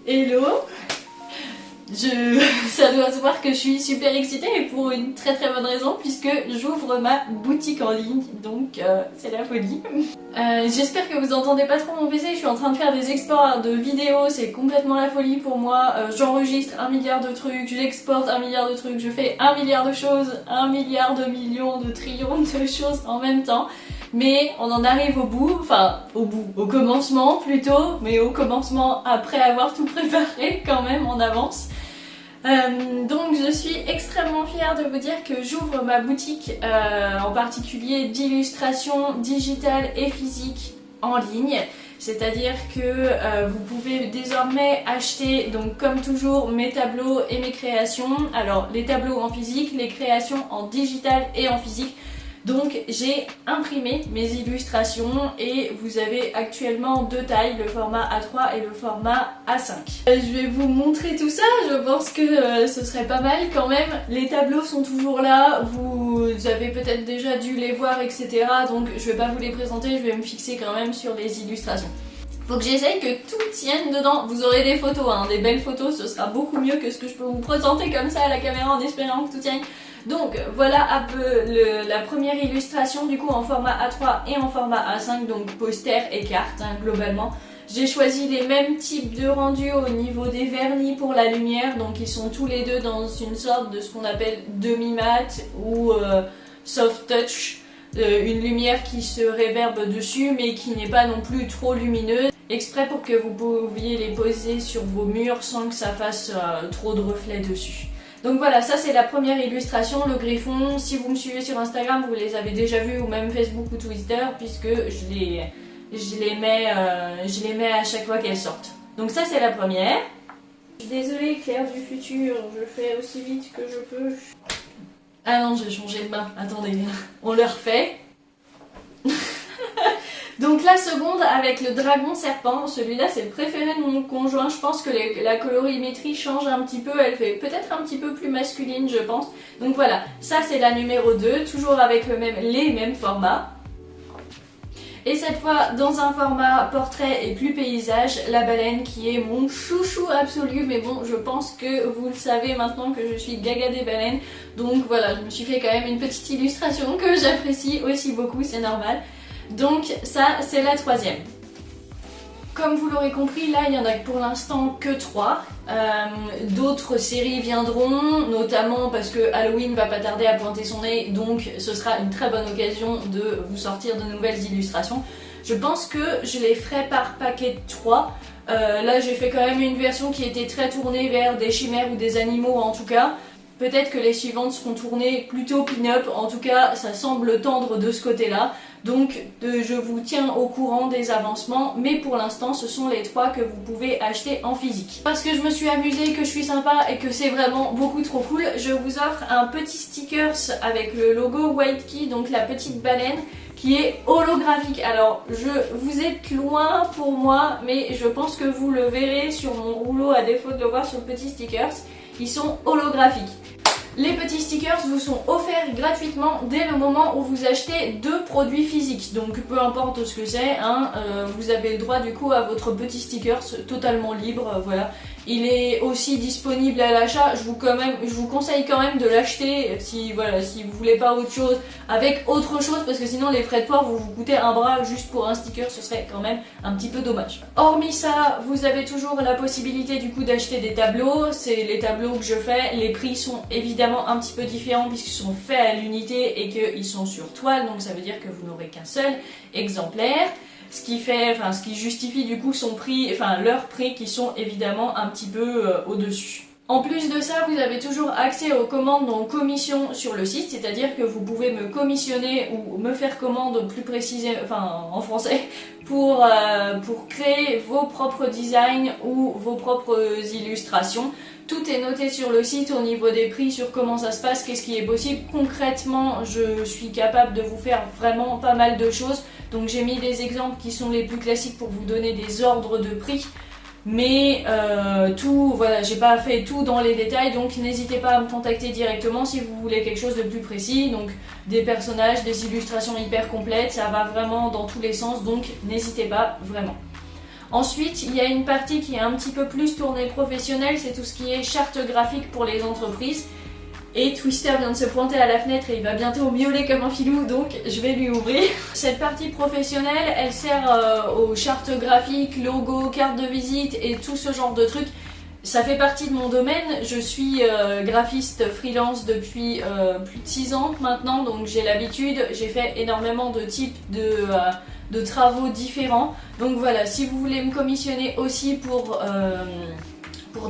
Hello. Ça doit se voir que je suis super excitée et pour une très très bonne raison puisque j'ouvre ma boutique en ligne, donc c'est la folie. J'espère que vous entendez pas trop mon PC, je suis en train de faire des exports de vidéos, c'est complètement la folie pour moi. J'enregistre 1 milliard de trucs, j'exporte 1 milliard de trucs, je fais 1 milliard de choses, 1 milliard de millions de trillions de choses en même temps. Mais on en arrive au bout, enfin au commencement plutôt, mais au commencement après avoir tout préparé quand même en avance. Donc je suis extrêmement fière de vous dire que j'ouvre ma boutique en particulier d'illustration digitale et physique en ligne. C'est-à-dire que vous pouvez désormais acheter, donc comme toujours, mes tableaux et mes créations. Alors les tableaux en physique, les créations en digital et en physique. Donc j'ai imprimé mes illustrations et vous avez actuellement deux tailles, le format A3 et le format A5. Je vais vous montrer tout ça, je pense que ce serait pas mal quand même. Les tableaux sont toujours là, vous avez peut-être déjà dû les voir, etc. Donc je vais pas vous les présenter, je vais me fixer quand même sur les illustrations. Faut que j'essaye que tout tienne dedans. Vous aurez des photos, hein, des belles photos, ce sera beaucoup mieux que ce que je peux vous présenter comme ça à la caméra en espérant que tout tienne. Donc voilà un peu la première illustration du coup en format A3 et en format A5, donc poster et carte hein, globalement. J'ai choisi les mêmes types de rendus au niveau des vernis pour la lumière, donc ils sont tous les deux dans une sorte de ce qu'on appelle demi-mat ou soft touch. Une lumière qui se réverbe dessus mais qui n'est pas non plus trop lumineuse, exprès pour que vous pouviez les poser sur vos murs sans que ça fasse trop de reflets dessus. Donc voilà, ça c'est la première illustration, le griffon. Si vous me suivez sur Instagram, vous les avez déjà vus, ou même Facebook ou Twitter, puisque je les mets à chaque fois qu'elles sortent. Donc ça c'est la première. Désolée Claire du futur, je fais aussi vite que je peux. Ah non, j'ai changé de main, attendez, on le refait. Donc la seconde avec le dragon serpent, celui-là c'est le préféré de mon conjoint, je pense que la colorimétrie change un petit peu, elle fait peut-être un petit peu plus masculine je pense. Donc voilà, ça c'est la numéro 2, toujours avec les mêmes formats. Et cette fois dans un format portrait et plus paysage, la baleine qui est mon chouchou absolu, mais bon je pense que vous le savez maintenant que je suis gaga des baleines. Donc voilà, je me suis fait quand même une petite illustration que j'apprécie aussi beaucoup, c'est normal. Donc ça c'est la troisième. Comme vous l'aurez compris, là il n'y en a pour l'instant que 3. D'autres séries viendront, notamment parce que Halloween va pas tarder à pointer son nez, donc ce sera une très bonne occasion de vous sortir de nouvelles illustrations. Je pense que je les ferai par paquet de 3. Là j'ai fait quand même une version qui était très tournée vers des chimères ou des animaux en tout cas. Peut-être que les suivantes seront tournées plutôt pin-up, en tout cas ça semble tendre de ce côté-là. Donc je vous tiens au courant des avancements, mais pour l'instant ce sont les 3 que vous pouvez acheter en physique. Parce que je me suis amusée, que je suis sympa et que c'est vraiment beaucoup trop cool, je vous offre un petit stickers avec le logo White Key, donc la petite baleine, qui est holographique. Alors vous êtes loin pour moi, mais je pense que vous le verrez sur mon rouleau à défaut de le voir sur le petit stickers. Ils sont holographiques. Les petits stickers vous sont offerts gratuitement dès le moment où vous achetez 2 produits physiques. Donc peu importe ce que c'est, hein, vous avez le droit du coup à votre petit stickers totalement libre, voilà. Il est aussi disponible à l'achat, je vous conseille quand même de l'acheter si vous voulez pas autre chose, avec autre chose, parce que sinon les frais de port vont vous coûter un bras juste pour un sticker, ce serait quand même un petit peu dommage. Hormis ça, vous avez toujours la possibilité du coup d'acheter des tableaux, c'est les tableaux que je fais, les prix sont évidemment un petit peu différents puisqu'ils sont faits à l'unité et qu'ils sont sur toile, donc ça veut dire que vous n'aurez qu'un seul exemplaire. Ce qui justifie du coup leurs prix qui sont évidemment un petit peu au-dessus. En plus de ça, vous avez toujours accès aux commandes en commission sur le site, c'est-à-dire que vous pouvez me commissionner ou me faire commande plus précisément, en français, pour créer vos propres designs ou vos propres illustrations. Tout est noté sur le site au niveau des prix, sur comment ça se passe, qu'est-ce qui est possible. Concrètement, je suis capable de vous faire vraiment pas mal de choses. Donc j'ai mis des exemples qui sont les plus classiques pour vous donner des ordres de prix. Mais j'ai pas fait tout dans les détails, donc n'hésitez pas à me contacter directement si vous voulez quelque chose de plus précis. Donc des personnages, des illustrations hyper complètes, ça va vraiment dans tous les sens, donc n'hésitez pas vraiment. Ensuite, il y a une partie qui est un petit peu plus tournée professionnelle, c'est tout ce qui est charte graphique pour les entreprises. Et Twister vient de se pointer à la fenêtre et il va bientôt miauler comme un filou, donc je vais lui ouvrir. Cette partie professionnelle, elle sert aux chartes graphiques, logos, cartes de visite et tout ce genre de trucs. Ça fait partie de mon domaine, je suis graphiste freelance depuis plus de 6 ans maintenant, donc j'ai l'habitude, j'ai fait énormément de types de travaux différents. Donc voilà, si vous voulez me commissionner aussi pour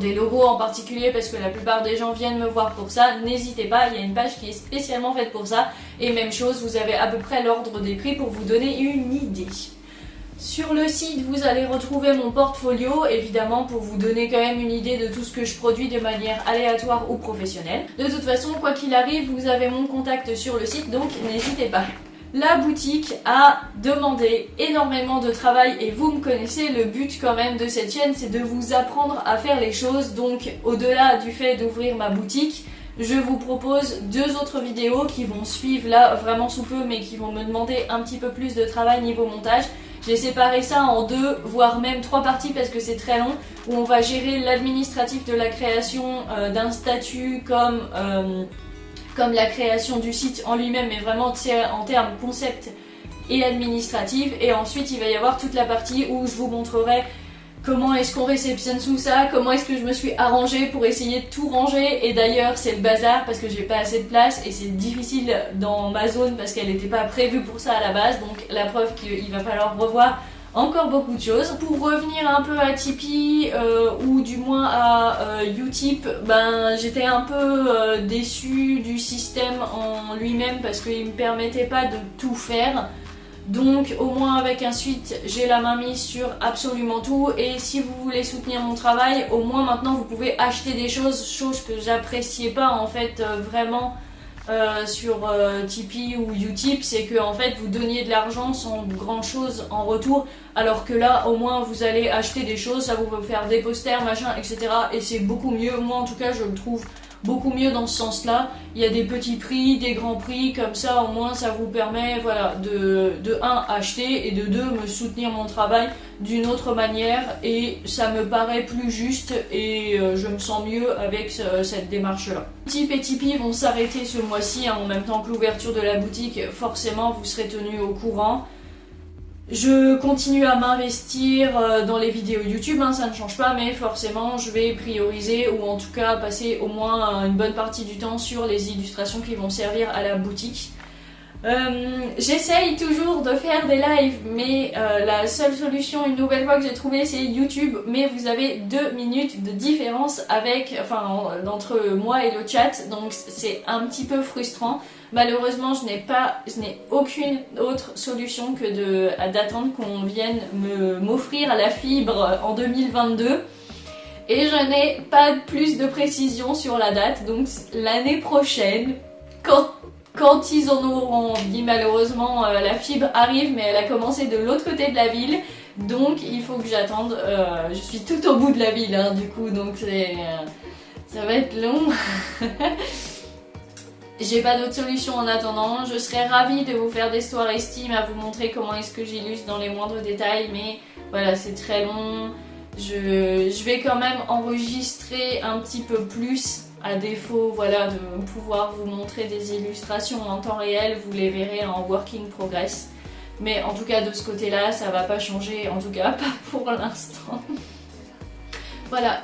des logos en particulier, parce que la plupart des gens viennent me voir pour ça, n'hésitez pas, il y a une page qui est spécialement faite pour ça. Et même chose, vous avez à peu près l'ordre des prix pour vous donner une idée. Sur le site, vous allez retrouver mon portfolio, évidemment pour vous donner quand même une idée de tout ce que je produis de manière aléatoire ou professionnelle. De toute façon, quoi qu'il arrive, vous avez mon contact sur le site, donc n'hésitez pas. La boutique a demandé énormément de travail et vous me connaissez, le but quand même de cette chaîne c'est de vous apprendre à faire les choses. Donc au-delà du fait d'ouvrir ma boutique, je vous propose 2 autres vidéos qui vont suivre là vraiment sous peu mais qui vont me demander un petit peu plus de travail niveau montage. J'ai séparé ça en 2 voire même 3 parties parce que c'est très long, où on va gérer l'administratif de la création d'un statut comme la création du site en lui-même, mais vraiment en termes concept et administratif. Et ensuite il va y avoir toute la partie où je vous montrerai comment est-ce qu'on réceptionne tout ça, comment est-ce que je me suis arrangée pour essayer de tout ranger. Et d'ailleurs c'est le bazar parce que j'ai pas assez de place et c'est difficile dans ma zone parce qu'elle n'était pas prévue pour ça à la base, donc la preuve qu'il va falloir revoir encore beaucoup de choses. Pour revenir un peu à Tipeee ou du moins à Utip, ben j'étais un peu déçue du système en lui-même parce qu'il me permettait pas de tout faire. Donc au moins avec un suite, j'ai la main mise sur absolument tout. Et si vous voulez soutenir mon travail, au moins maintenant vous pouvez acheter des choses que j'appréciais pas en fait vraiment sur Tipeee ou Utip, c'est que en fait vous donniez de l'argent sans grand chose en retour, alors que là au moins vous allez acheter des choses, ça vous va faire des posters machin etc, et c'est beaucoup mieux. Moi en tout cas je le trouve beaucoup mieux dans ce sens là. Il y a des petits prix, des grands prix, comme ça au moins ça vous permet voilà, de 1 acheter et de 2 me soutenir mon travail d'une autre manière, et ça me paraît plus juste et je me sens mieux avec cette démarche là. Utip et Tipeee vont s'arrêter ce mois-ci en même temps que l'ouverture de la boutique, forcément vous serez tenus au courant. Je continue à m'investir dans les vidéos YouTube, hein, ça ne change pas, mais forcément je vais prioriser ou en tout cas passer au moins une bonne partie du temps sur les illustrations qui vont servir à la boutique. J'essaye toujours de faire des lives, mais la seule solution une nouvelle fois que j'ai trouvé c'est YouTube, mais vous avez 2 minutes de différence entre moi et le chat, donc c'est un petit peu frustrant. Malheureusement je n'ai aucune autre solution que d'attendre qu'on vienne m'offrir la fibre en 2022. Et je n'ai pas plus de précision sur la date, donc l'année prochaine, quand ils en auront envie. Malheureusement la fibre arrive mais elle a commencé de l'autre côté de la ville, donc il faut que j'attende. Je suis tout au bout de la ville hein, du coup, donc ça va être long. J'ai pas d'autre solution en attendant. Je serais ravie de vous faire des stories Steam, à vous montrer comment est-ce que j'illustre dans les moindres détails, mais voilà c'est très long. Je vais quand même enregistrer un petit peu plus, à défaut voilà, de pouvoir vous montrer des illustrations en temps réel, vous les verrez en working progress. Mais en tout cas de ce côté là ça va pas changer, en tout cas pas pour l'instant. Voilà,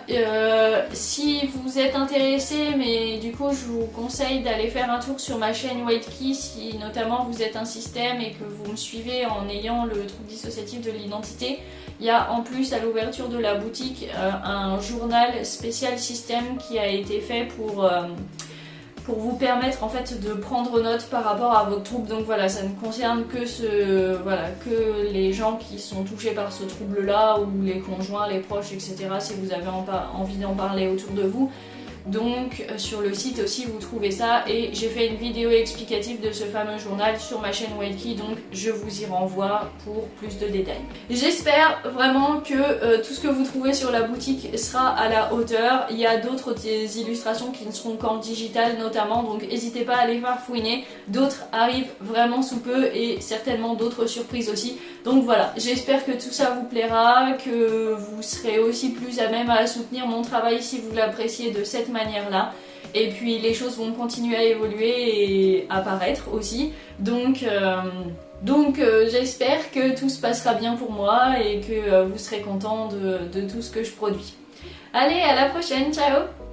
si vous êtes intéressé, mais du coup je vous conseille d'aller faire un tour sur ma chaîne Whitekey si notamment vous êtes un système et que vous me suivez en ayant le trouble dissociatif de l'identité. Il y a en plus à l'ouverture de la boutique un journal spécial système qui a été fait pour vous permettre en fait de prendre note par rapport à votre trouble. Donc voilà, ça ne concerne que que les gens qui sont touchés par ce trouble là, ou les conjoints, les proches etc, si vous avez envie d'en parler autour de vous. Donc sur le site aussi vous trouvez ça, et j'ai fait une vidéo explicative de ce fameux journal sur ma chaîne Wildkey, donc je vous y renvoie pour plus de détails. J'espère vraiment que tout ce que vous trouvez sur la boutique sera à la hauteur. Il y a d'autres illustrations qui ne seront qu'en digital notamment, donc n'hésitez pas à aller voir fouiner. D'autres arrivent vraiment sous peu et certainement d'autres surprises aussi. Donc voilà, j'espère que tout ça vous plaira, que vous serez aussi plus à même à soutenir mon travail si vous l'appréciez de cette manière-là. Et puis les choses vont continuer à évoluer et apparaître aussi. Donc j'espère que tout se passera bien pour moi et que vous serez content de tout ce que je produis. Allez, à la prochaine, ciao!